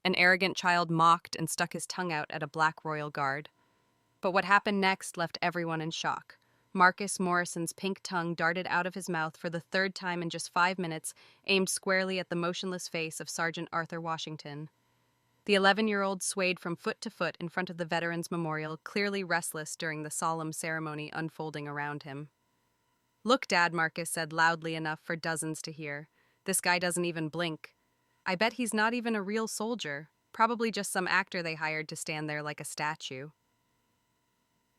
An arrogant child mocked and stuck his tongue out at a black royal guard. But what happened next left everyone in shock. Marcus Morrison's pink tongue darted out of his mouth for the third time in just 5 minutes, aimed squarely at the motionless face of Sergeant Arthur Washington. The 11-year-old swayed from foot to foot in front of the Veterans Memorial, clearly restless during the solemn ceremony unfolding around him. "Look, Dad," Marcus said loudly enough for dozens to hear. "This guy doesn't even blink. I bet he's not even a real soldier, probably just some actor they hired to stand there like a statue."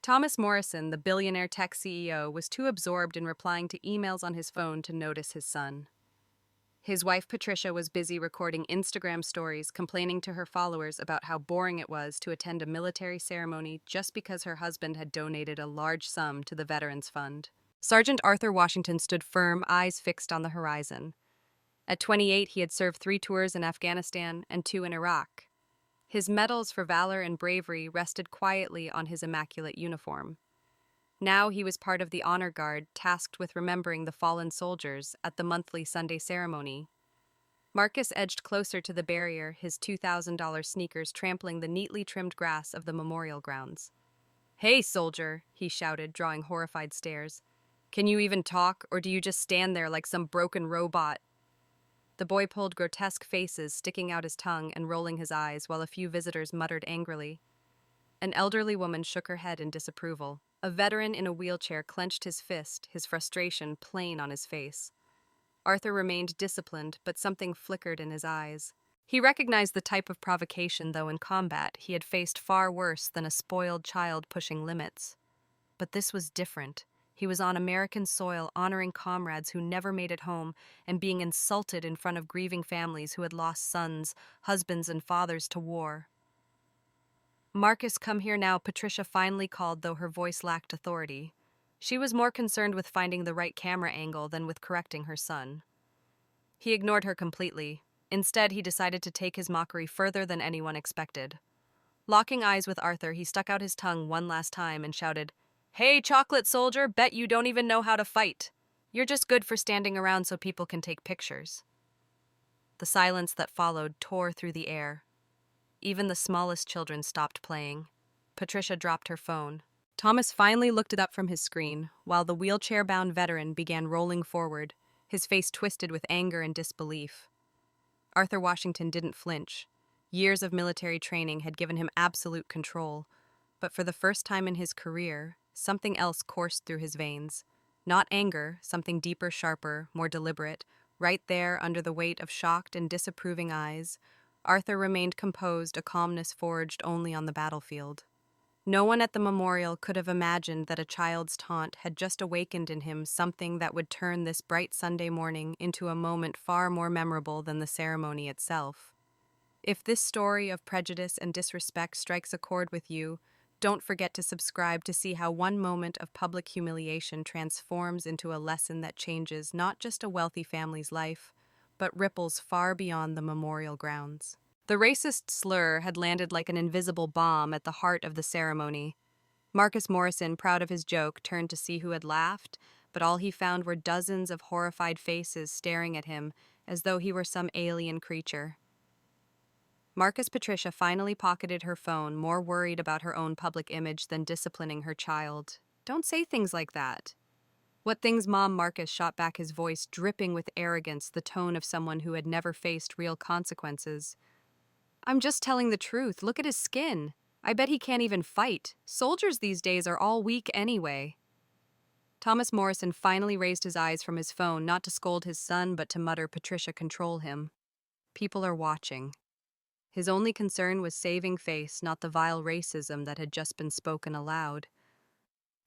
Thomas Morrison, the billionaire tech CEO, was too absorbed in replying to emails on his phone to notice his son. His wife Patricia was busy recording Instagram stories, complaining to her followers about how boring it was to attend a military ceremony just because her husband had donated a large sum to the Veterans Fund. Sergeant Arthur Washington stood firm, eyes fixed on the horizon. At 28, he had served 3 tours in Afghanistan and 2 in Iraq. His medals for valor and bravery rested quietly on his immaculate uniform. Now he was part of the honor guard tasked with remembering the fallen soldiers at the monthly Sunday ceremony. Marcus edged closer to the barrier, his $2,000 sneakers trampling the neatly trimmed grass of the memorial grounds. "Hey, soldier," he shouted, drawing horrified stares. "Can you even talk, or do you just stand there like some broken robot?" The boy pulled grotesque faces, sticking out his tongue and rolling his eyes, while a few visitors muttered angrily. An elderly woman shook her head in disapproval. A veteran in a wheelchair clenched his fist, his frustration plain on his face. Arthur remained disciplined, but something flickered in his eyes. He recognized the type of provocation, though in combat he had faced far worse than a spoiled child pushing limits. But this was different. He was on American soil, honoring comrades who never made it home and being insulted in front of grieving families who had lost sons, husbands, and fathers to war. "Marcus, come here now," Patricia finally called, though her voice lacked authority. She was more concerned with finding the right camera angle than with correcting her son. He ignored her completely. Instead, he decided to take his mockery further than anyone expected. Locking eyes with Arthur, he stuck out his tongue one last time and shouted, "Hey, chocolate soldier, bet you don't even know how to fight. You're just good for standing around so people can take pictures." The silence that followed tore through the air. Even the smallest children stopped playing. Patricia dropped her phone. Thomas finally looked it up from his screen, while the wheelchair-bound veteran began rolling forward, his face twisted with anger and disbelief. Arthur Washington didn't flinch. Years of military training had given him absolute control, but for the first time in his career, something else coursed through his veins. Not anger, something deeper, sharper, more deliberate. Right there, under the weight of shocked and disapproving eyes, Arthur remained composed, a calmness forged only on the battlefield. No one at the memorial could have imagined that a child's taunt had just awakened in him something that would turn this bright Sunday morning into a moment far more memorable than the ceremony itself. If this story of prejudice and disrespect strikes a chord with you, don't forget to subscribe to see how one moment of public humiliation transforms into a lesson that changes not just a wealthy family's life, but ripples far beyond the memorial grounds. The racist slur had landed like an invisible bomb at the heart of the ceremony. Marcus Morrison, proud of his joke, turned to see who had laughed, but all he found were dozens of horrified faces staring at him as though he were some alien creature. Patricia finally pocketed her phone, more worried about her own public image than disciplining her child. "Don't say things like that." "What things, Mom?" Marcus shot back, his voice dripping with arrogance, the tone of someone who had never faced real consequences. "I'm just telling the truth. Look at his skin. I bet he can't even fight. Soldiers these days are all weak anyway." Thomas Morrison finally raised his eyes from his phone, not to scold his son, but to mutter, "Patricia, control him. People are watching." His only concern was saving face, not the vile racism that had just been spoken aloud.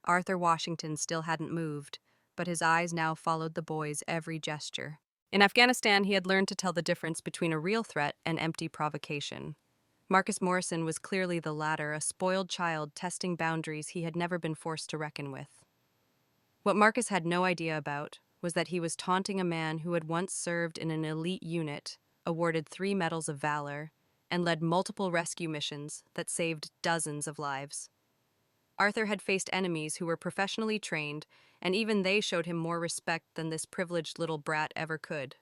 Arthur Washington still hadn't moved, but his eyes now followed the boy's every gesture. In Afghanistan, he had learned to tell the difference between a real threat and empty provocation. Marcus Morrison was clearly the latter, a spoiled child testing boundaries he had never been forced to reckon with. What Marcus had no idea about was that he was taunting a man who had once served in an elite unit, awarded 3 medals of valor, and led multiple rescue missions that saved dozens of lives. Arthur had faced enemies who were professionally trained, and even they showed him more respect than this privileged little brat ever could.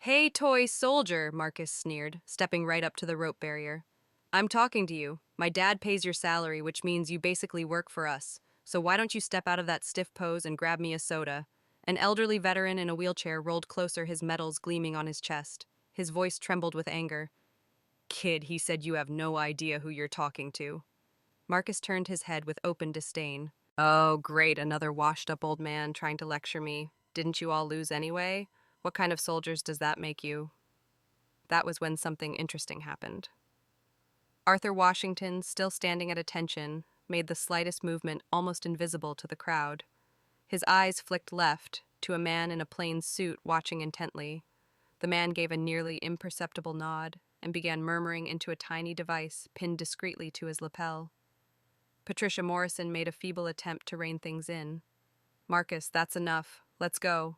Hey, toy soldier, Marcus sneered, stepping right up to the rope barrier. I'm talking to you. My dad pays your salary, which means you basically work for us. So why don't you step out of that stiff pose and grab me a soda? An elderly veteran in a wheelchair rolled closer, his medals gleaming on his chest. His voice trembled with anger. Kid, he said you have no idea who you're talking to. Marcus turned his head with open disdain. Oh, great, another washed up old man trying to lecture me. Didn't you all lose anyway? What kind of soldiers does that make you? That was when something interesting happened. Arthur Washington, still standing at attention, made the slightest movement almost invisible to the crowd. His eyes flicked left to a man in a plain suit watching intently. The man gave a nearly imperceptible nod and began murmuring into a tiny device pinned discreetly to his lapel. Patricia Morrison made a feeble attempt to rein things in. Marcus, that's enough. Let's go.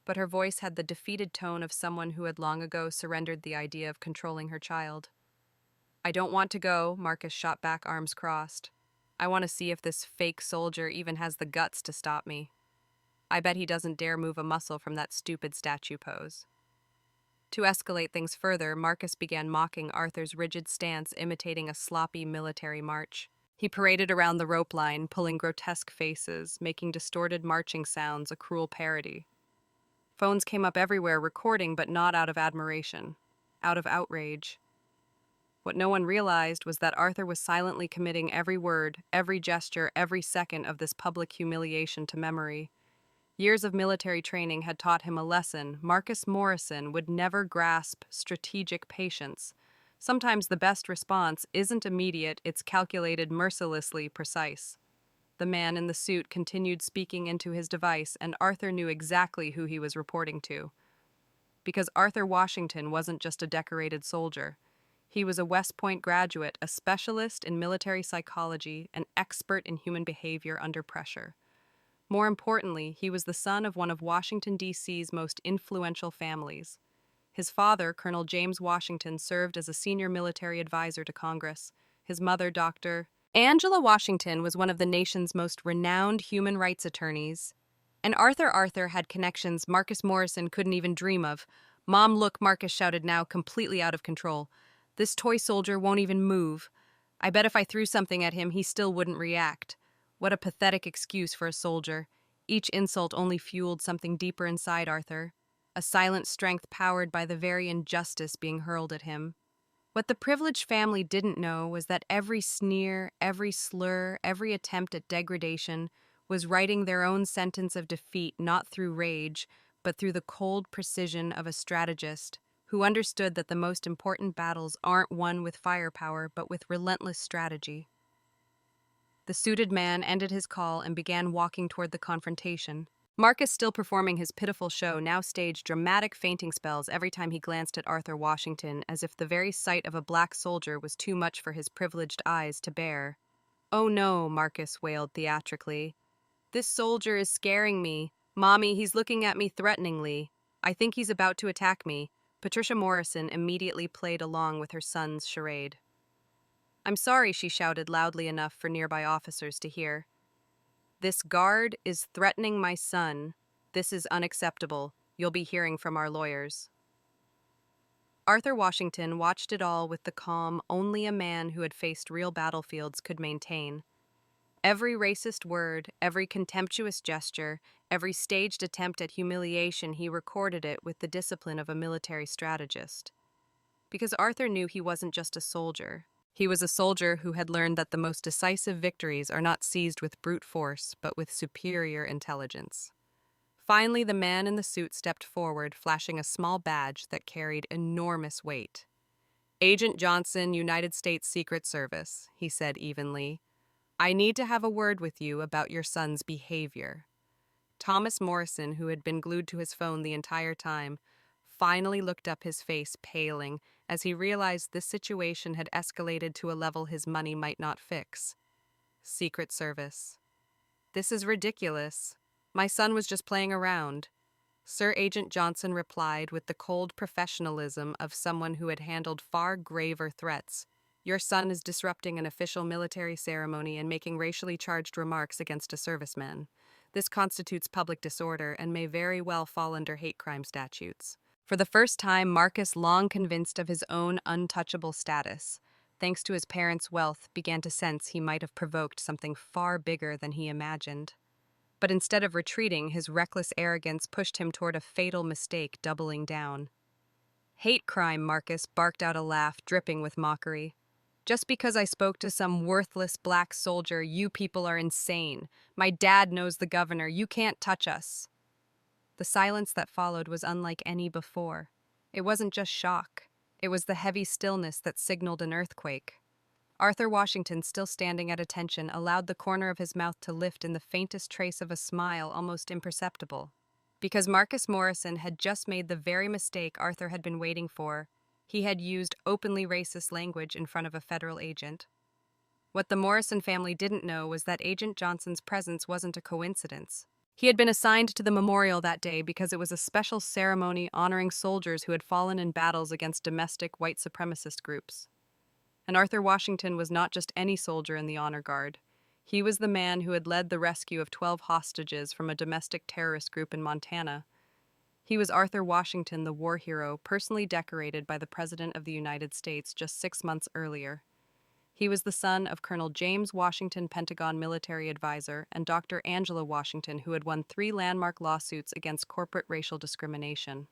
But her voice had the defeated tone of someone who had long ago surrendered the idea of controlling her child. I don't want to go, Marcus shot back, arms crossed. I want to see if this fake soldier even has the guts to stop me. I bet he doesn't dare move a muscle from that stupid statue pose. To escalate things further, Marcus began mocking Arthur's rigid stance, imitating a sloppy military march. He paraded around the rope line, pulling grotesque faces, making distorted marching sounds, a cruel parody. Phones came up everywhere, recording, but not out of admiration, out of outrage. What no one realized was that Arthur was silently committing every word, every gesture, every second of this public humiliation to memory. Years of military training had taught him a lesson. Marcus Morrison would never grasp strategic patience. Sometimes the best response isn't immediate, it's calculated, mercilessly precise. The man in the suit continued speaking into his device, and Arthur knew exactly who he was reporting to. Because Arthur Washington wasn't just a decorated soldier. He was a West Point graduate, a specialist in military psychology, an expert in human behavior under pressure. More importantly, he was the son of one of Washington, D.C.'s most influential families. His father, Colonel James Washington, served as a senior military advisor to Congress. His mother, Dr. Angela Washington, was one of the nation's most renowned human rights attorneys. And Arthur had connections Marcus Morrison couldn't even dream of. Mom, look, Marcus shouted, now completely out of control. This toy soldier won't even move. I bet if I threw something at him, he still wouldn't react. What a pathetic excuse for a soldier. Each insult only fueled something deeper inside Arthur, a silent strength powered by the very injustice being hurled at him. What the privileged family didn't know was that every sneer, every slur, every attempt at degradation was writing their own sentence of defeat not through rage, but through the cold precision of a strategist who understood that the most important battles aren't won with firepower but with relentless strategy. The suited man ended his call and began walking toward the confrontation. Marcus, still performing his pitiful show, now staged dramatic fainting spells every time he glanced at Arthur Washington, as if the very sight of a black soldier was too much for his privileged eyes to bear. Oh no, Marcus wailed theatrically. This soldier is scaring me. Mommy, he's looking at me threateningly. I think he's about to attack me. Patricia Morrison immediately played along with her son's charade. I'm sorry, she shouted loudly enough for nearby officers to hear. This guard is threatening my son. This is unacceptable. You'll be hearing from our lawyers. Arthur Washington watched it all with the calm only a man who had faced real battlefields could maintain. Every racist word, every contemptuous gesture, every staged attempt at humiliation, he recorded it with the discipline of a military strategist. Because Arthur knew he wasn't just a soldier. He was a soldier who had learned that the most decisive victories are not seized with brute force, but with superior intelligence. Finally, the man in the suit stepped forward, flashing a small badge that carried enormous weight. Agent Johnson, United States Secret Service, he said evenly. I need to have a word with you about your son's behavior. Thomas Morrison, who had been glued to his phone the entire time, finally looked up, his face paling, as he realized this situation had escalated to a level his money might not fix. Secret Service. This is ridiculous. My son was just playing around. Sir Agent Johnson replied with the cold professionalism of someone who had handled far graver threats. Your son is disrupting an official military ceremony and making racially charged remarks against a serviceman. This constitutes public disorder and may very well fall under hate crime statutes. For the first time, Marcus, long convinced of his own untouchable status, thanks to his parents' wealth, began to sense he might have provoked something far bigger than he imagined. But instead of retreating, his reckless arrogance pushed him toward a fatal mistake, doubling down. Hate crime, Marcus barked out, a laugh dripping with mockery. Just because I spoke to some worthless black soldier, you people are insane. My dad knows the governor. You can't touch us. The silence that followed was unlike any before. It wasn't just shock. It was the heavy stillness that signaled an earthquake. Arthur Washington, still standing at attention, allowed the corner of his mouth to lift in the faintest trace of a smile, almost imperceptible. Because Marcus Morrison had just made the very mistake Arthur had been waiting for. He had used openly racist language in front of a federal agent. What the Morrison family didn't know was that Agent Johnson's presence wasn't a coincidence. He had been assigned to the memorial that day because it was a special ceremony honoring soldiers who had fallen in battles against domestic white supremacist groups. And Arthur Washington was not just any soldier in the honor guard. He was the man who had led the rescue of 12 hostages from a domestic terrorist group in Montana. He was Arthur Washington, the war hero, personally decorated by the President of the United States just 6 months earlier. He was the son of Colonel James Washington, Pentagon military advisor, and Dr. Angela Washington, who had won 3 landmark lawsuits against corporate racial discrimination.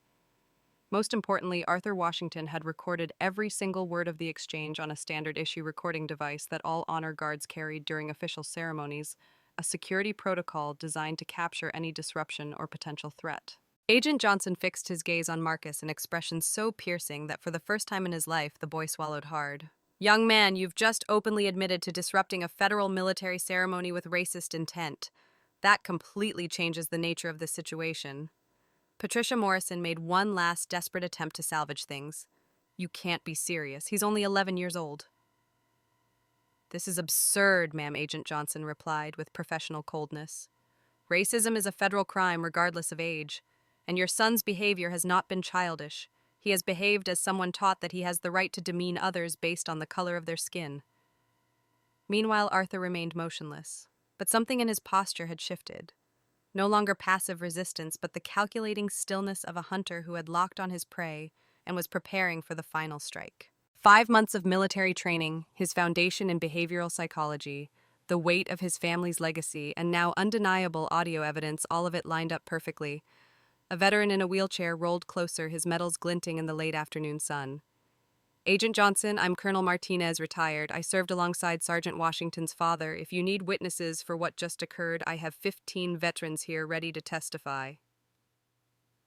Most importantly, Arthur Washington had recorded every single word of the exchange on a standard-issue recording device that all honor guards carried during official ceremonies, a security protocol designed to capture any disruption or potential threat. Agent Johnson fixed his gaze on Marcus, an expression so piercing that for the first time in his life, the boy swallowed hard. "Young man, you've just openly admitted to disrupting a federal military ceremony with racist intent. That completely changes the nature of this situation." Patricia Morrison made one last desperate attempt to salvage things. "You can't be serious. He's only 11 years old." "This is absurd, ma'am," Agent Johnson replied with professional coldness. "Racism is a federal crime regardless of age, and your son's behavior has not been childish. He has behaved as someone taught that he has the right to demean others based on the color of their skin." Meanwhile, Arthur remained motionless, but something in his posture had shifted. No longer passive resistance, but the calculating stillness of a hunter who had locked on his prey and was preparing for the final strike. 5 months of military training, his foundation in behavioral psychology, the weight of his family's legacy, and now undeniable audio evidence, all of it lined up perfectly. A veteran in a wheelchair rolled closer, his medals glinting in the late afternoon sun. "Agent Johnson, I'm Colonel Martinez, retired. I served alongside Sergeant Washington's father. If you need witnesses for what just occurred, I have 15 veterans here ready to testify."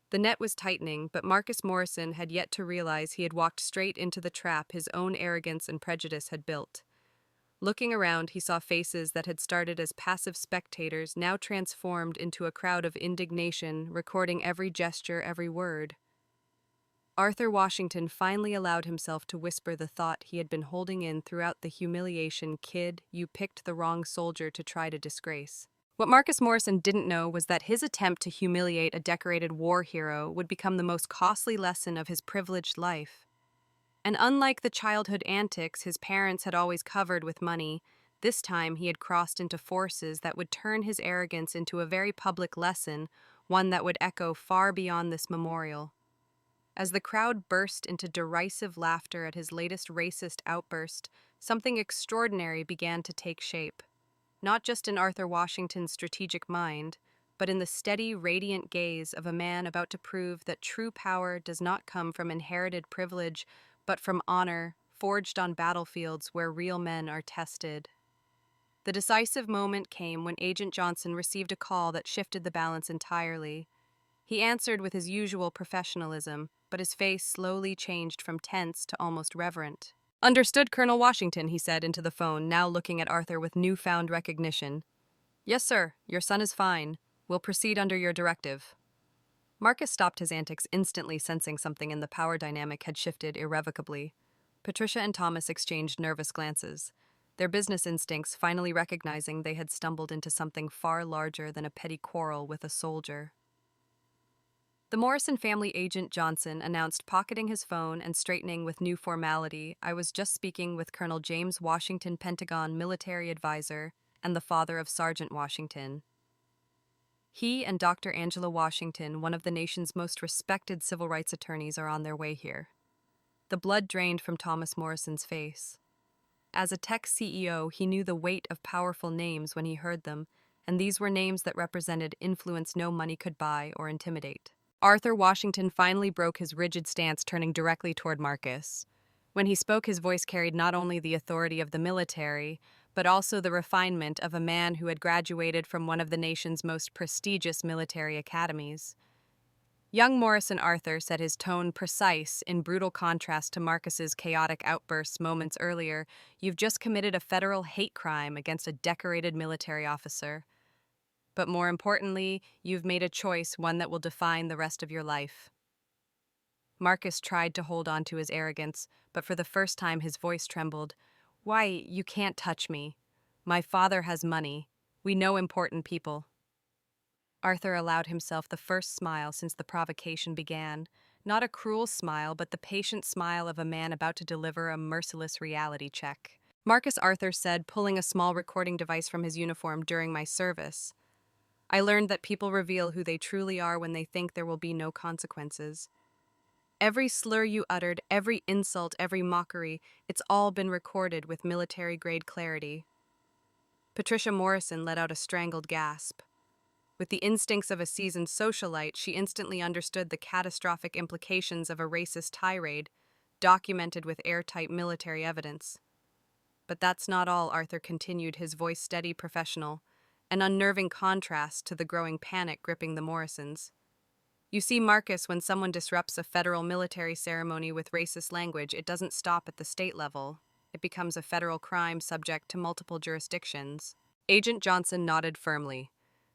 The net was tightening, but Marcus Morrison had yet to realize he had walked straight into the trap his own arrogance and prejudice had built. Looking around, he saw faces that had started as passive spectators, now transformed into a crowd of indignation, recording every gesture, every word. Arthur Washington finally allowed himself to whisper the thought he had been holding in throughout the humiliation. "Kid, you picked the wrong soldier to try to disgrace." What Marcus Morrison didn't know was that his attempt to humiliate a decorated war hero would become the most costly lesson of his privileged life. And unlike the childhood antics his parents had always covered with money, this time he had crossed into forces that would turn his arrogance into a very public lesson, one that would echo far beyond this memorial. As the crowd burst into derisive laughter at his latest racist outburst, something extraordinary began to take shape. Not just in Arthur Washington's strategic mind, but in the steady, radiant gaze of a man about to prove that true power does not come from inherited privilege, but from honor, forged on battlefields where real men are tested. The decisive moment came when Agent Johnson received a call that shifted the balance entirely. He answered with his usual professionalism, but his face slowly changed from tense to almost reverent. "Understood, Colonel Washington," he said into the phone, now looking at Arthur with newfound recognition. "Yes, sir. Your son is fine. We'll proceed under your directive." Marcus stopped his antics instantly, sensing something in the power dynamic had shifted irrevocably. Patricia and Thomas exchanged nervous glances, their business instincts finally recognizing they had stumbled into something far larger than a petty quarrel with a soldier. The Morrison family agent Johnson announced, pocketing his phone and straightening with new formality, "I was just speaking with Colonel James Washington, Pentagon military advisor, and the father of Sergeant Washington." He and Dr. Angela Washington, one of the nation's most respected civil rights attorneys, are on their way here. The blood drained from Thomas Morrison's face. As a tech CEO, he knew the weight of powerful names when he heard them, and these were names that represented influence no money could buy or intimidate. Arthur Washington finally broke his rigid stance, turning directly toward Marcus. When he spoke, his voice carried not only the authority of the military, but also the refinement of a man who had graduated from one of the nation's most prestigious military academies. Young Morrison Arthur set his tone precise, in brutal contrast to Marcus's chaotic outbursts moments earlier. You've just committed a federal hate crime against a decorated military officer. But more importantly, you've made a choice, one that will define the rest of your life. Marcus tried to hold on to his arrogance, but for the first time his voice trembled. Why, you can't touch me. My father has money. We know important people. Arthur allowed himself the first smile since the provocation began. Not a cruel smile, but the patient smile of a man about to deliver a merciless reality check. Marcus Arthur said, pulling a small recording device from his uniform during my service. I learned that people reveal who they truly are when they think there will be no consequences. Every slur you uttered, every insult, every mockery, it's all been recorded with military-grade clarity. Patricia Morrison let out a strangled gasp. With the instincts of a seasoned socialite, she instantly understood the catastrophic implications of a racist tirade, documented with airtight military evidence. But that's not all, Arthur continued, his voice steady, professional, an unnerving contrast to the growing panic gripping the Morrisons. You see, Marcus, when someone disrupts a federal military ceremony with racist language, it doesn't stop at the state level. It becomes a federal crime subject to multiple jurisdictions. Agent Johnson nodded firmly.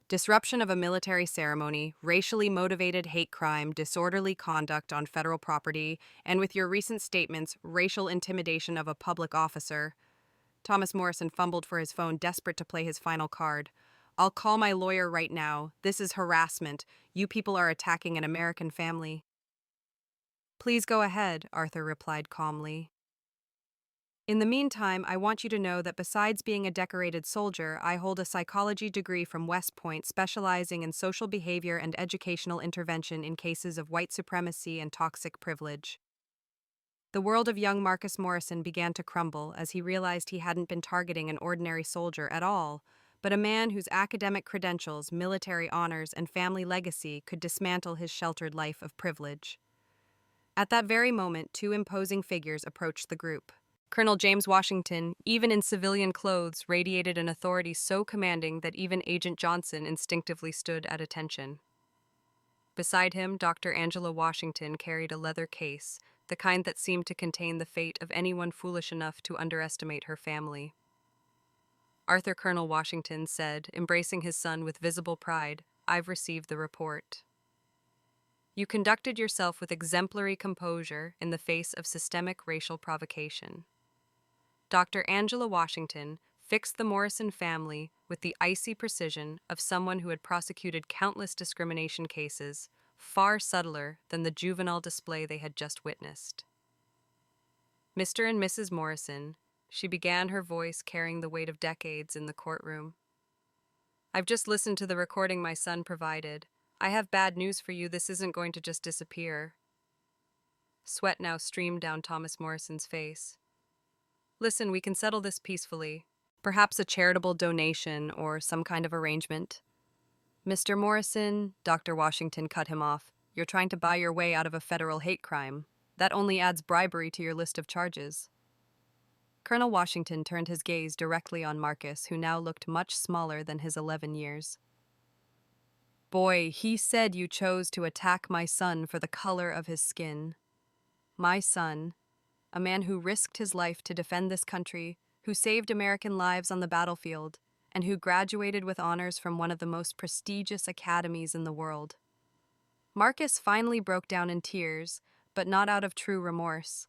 Disruption of a military ceremony, racially motivated hate crime, disorderly conduct on federal property, and with your recent statements, racial intimidation of a public officer. Thomas Morrison fumbled for his phone, desperate to play his final card. I'll call my lawyer right now. This is harassment. You people are attacking an American family. Please go ahead, Arthur replied calmly. In the meantime, I want you to know that besides being a decorated soldier, I hold a psychology degree from West Point specializing in social behavior and educational intervention in cases of white supremacy and toxic privilege. The world of young Marcus Morrison began to crumble as he realized he hadn't been targeting an ordinary soldier at all, but a man whose academic credentials, military honors, and family legacy could dismantle his sheltered life of privilege. At that very moment, two imposing figures approached the group. Colonel James Washington, even in civilian clothes, radiated an authority so commanding that even Agent Johnson instinctively stood at attention. Beside him, Dr. Angela Washington carried a leather case, the kind that seemed to contain the fate of anyone foolish enough to underestimate her family. Arthur Colonel Washington said, embracing his son with visible pride, I've received the report. You conducted yourself with exemplary composure in the face of systemic racial provocation. Dr. Angela Washington fixed the Morrison family with the icy precision of someone who had prosecuted countless discrimination cases, far subtler than the juvenile display they had just witnessed. Mr. and Mrs. Morrison, she began, her voice carrying the weight of decades in the courtroom. I've just listened to the recording my son provided. I have bad news for you. This isn't going to just disappear. Sweat now streamed down Thomas Morrison's face. Listen, we can settle this peacefully. Perhaps a charitable donation or some kind of arrangement. Mr. Morrison, Dr. Washington cut him off. You're trying to buy your way out of a federal hate crime. That only adds bribery to your list of charges. Colonel Washington turned his gaze directly on Marcus, who now looked much smaller than his 11 years. Boy, he said you chose to attack my son for the color of his skin. My son, a man who risked his life to defend this country, who saved American lives on the battlefield, and who graduated with honors from one of the most prestigious academies in the world. Marcus finally broke down in tears, but not out of true remorse.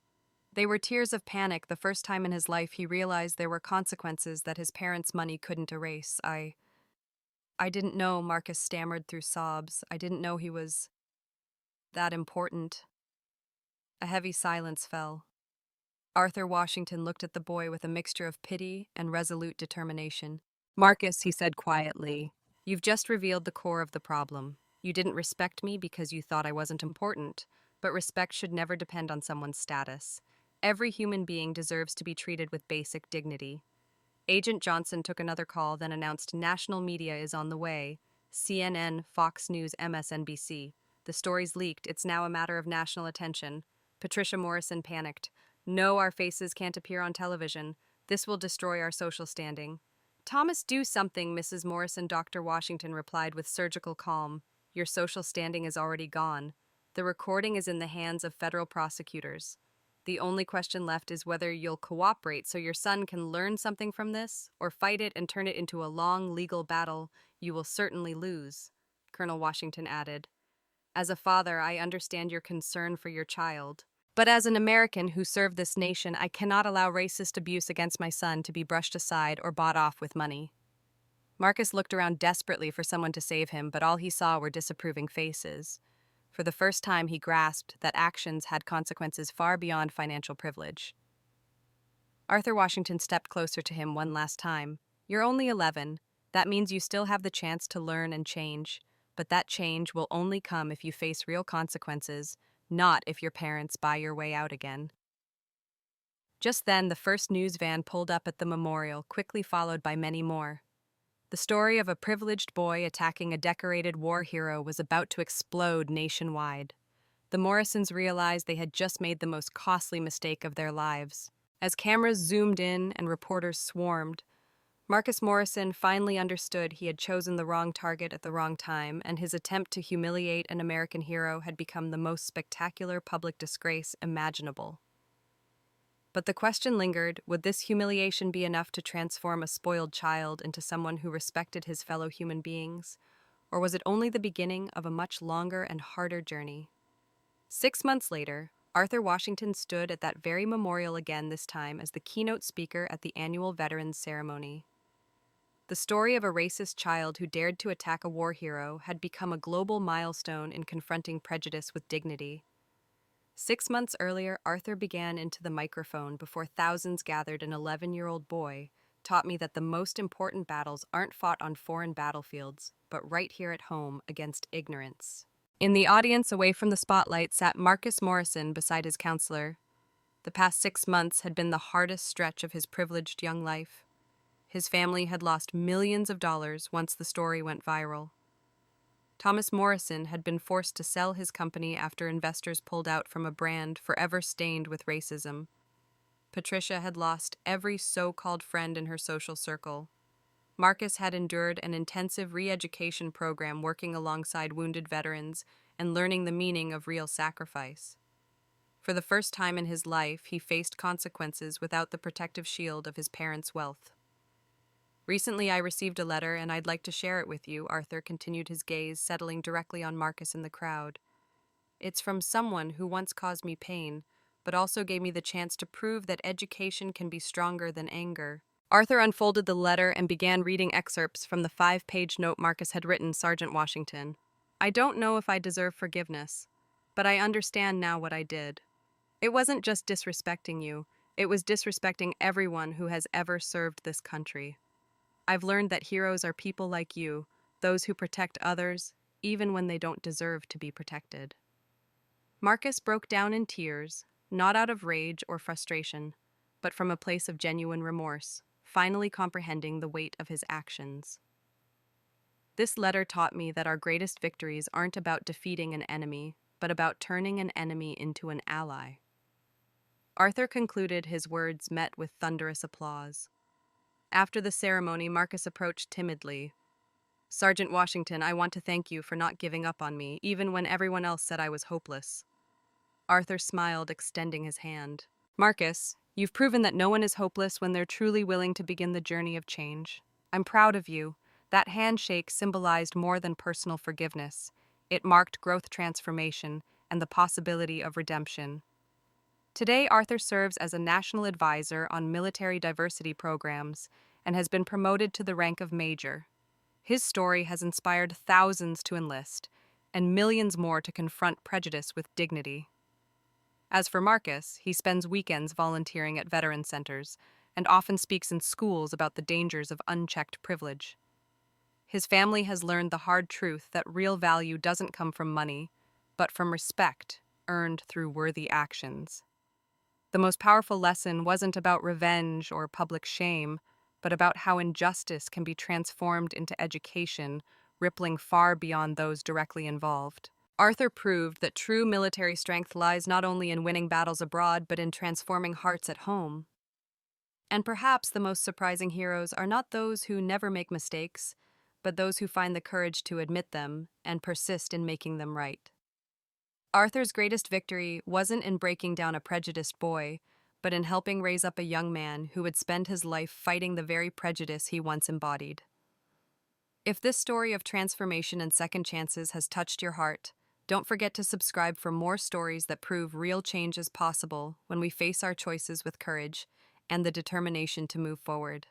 They were tears of panic the first time in his life he realized there were consequences that his parents' money couldn't erase. I didn't know, Marcus stammered through sobs. I didn't know he was that important. A heavy silence fell. Arthur Washington looked at the boy with a mixture of pity and resolute determination. Marcus, he said quietly, You've just revealed the core of the problem. You didn't respect me because you thought I wasn't important, but respect should never depend on someone's status. Every human being deserves to be treated with basic dignity. Agent Johnson took another call, then announced national media is on the way. CNN, Fox News, MSNBC. The story's leaked. It's now a matter of national attention. Patricia Morrison panicked. No, our faces can't appear on television. This will destroy our social standing. Thomas, do something, Mrs. Morrison. Dr. Washington replied with surgical calm. Your social standing is already gone. The recording is in the hands of federal prosecutors. The only question left is whether you'll cooperate so your son can learn something from this, or fight it and turn it into a long legal battle you will certainly lose, Colonel Washington added. As a father, I understand your concern for your child. But as an American who served this nation, I cannot allow racist abuse against my son to be brushed aside or bought off with money. Marcus looked around desperately for someone to save him, but all he saw were disapproving faces. For the first time, he grasped that actions had consequences far beyond financial privilege. Arthur Washington stepped closer to him one last time. You're only 11. That means you still have the chance to learn and change. But that change will only come if you face real consequences, not if your parents buy your way out again. Just then, the first news van pulled up at the memorial, quickly followed by many more. The story of a privileged boy attacking a decorated war hero was about to explode nationwide. The Morrisons realized they had just made the most costly mistake of their lives. As cameras zoomed in and reporters swarmed, Marcus Morrison finally understood he had chosen the wrong target at the wrong time, and his attempt to humiliate an American hero had become the most spectacular public disgrace imaginable. But the question lingered, would this humiliation be enough to transform a spoiled child into someone who respected his fellow human beings? Or was it only the beginning of a much longer and harder journey? 6 months later, Arthur Washington stood at that very memorial again, this time as the keynote speaker at the annual Veterans Ceremony. The story of a racist child who dared to attack a war hero had become a global milestone in confronting prejudice with dignity. 6 months earlier, Arthur began into the microphone before thousands gathered. An 11-year-old boy taught me that the most important battles aren't fought on foreign battlefields, but right here at home against ignorance. In the audience away from the spotlight sat Marcus Morrison beside his counselor. The past 6 months had been the hardest stretch of his privileged young life. His family had lost millions of dollars once the story went viral. Thomas Morrison had been forced to sell his company after investors pulled out from a brand forever stained with racism. Patricia had lost every so-called friend in her social circle. Marcus had endured an intensive re-education program working alongside wounded veterans and learning the meaning of real sacrifice. For the first time in his life, he faced consequences without the protective shield of his parents' wealth. Recently, I received a letter, and I'd like to share it with you, Arthur continued, his gaze settling directly on Marcus in the crowd. It's from someone who once caused me pain, but also gave me the chance to prove that education can be stronger than anger. Arthur unfolded the letter and began reading excerpts from the 5-page note Marcus had written. Sergeant Washington, I don't know if I deserve forgiveness, but I understand now what I did. It wasn't just disrespecting you, it was disrespecting everyone who has ever served this country. I've learned that heroes are people like you, those who protect others, even when they don't deserve to be protected. Marcus broke down in tears, not out of rage or frustration, but from a place of genuine remorse, finally comprehending the weight of his actions. This letter taught me that our greatest victories aren't about defeating an enemy, but about turning an enemy into an ally. Arthur concluded, his words met with thunderous applause. After the ceremony, Marcus approached timidly. Sergeant Washington, I want to thank you for not giving up on me, even when everyone else said I was hopeless. Arthur smiled, extending his hand. Marcus, you've proven that no one is hopeless when they're truly willing to begin the journey of change. I'm proud of you. That handshake symbolized more than personal forgiveness. It marked growth, transformation, and the possibility of redemption. Today, Arthur serves as a national advisor on military diversity programs and has been promoted to the rank of major. His story has inspired thousands to enlist and millions more to confront prejudice with dignity. As for Marcus, he spends weekends volunteering at veteran centers and often speaks in schools about the dangers of unchecked privilege. His family has learned the hard truth that real value doesn't come from money, but from respect earned through worthy actions. The most powerful lesson wasn't about revenge or public shame, but about how injustice can be transformed into education, rippling far beyond those directly involved. Arthur proved that true military strength lies not only in winning battles abroad, but in transforming hearts at home. And perhaps the most surprising heroes are not those who never make mistakes, but those who find the courage to admit them and persist in making them right. Arthur's greatest victory wasn't in breaking down a prejudiced boy, but in helping raise up a young man who would spend his life fighting the very prejudice he once embodied. If this story of transformation and second chances has touched your heart, don't forget to subscribe for more stories that prove real change is possible when we face our choices with courage and the determination to move forward.